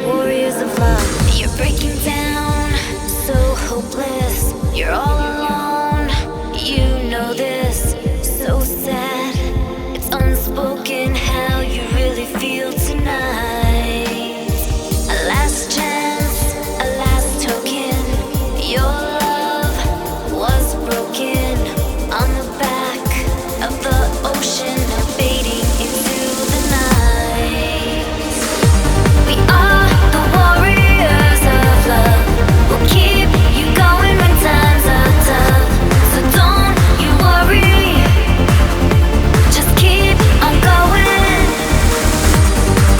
Warriors of love, you're breaking down, so hopeless. You're all alone, you know this, so sad. It's unspoken how you really feel tonight. A last chance, a last token. Your love was broken on the back of the ocean, fading into the night. We are the warriors of love. We'll keep you going when times are tough. So don't you worry, just keep on going.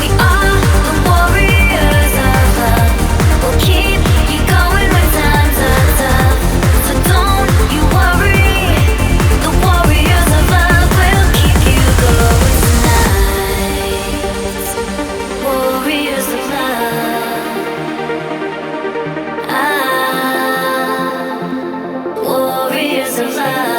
We are the warriors of love. We'll keep you going when times are tough. So don't you worry, the warriors of love will keep you going tonight. Warriors of love. Ah, warriors of love.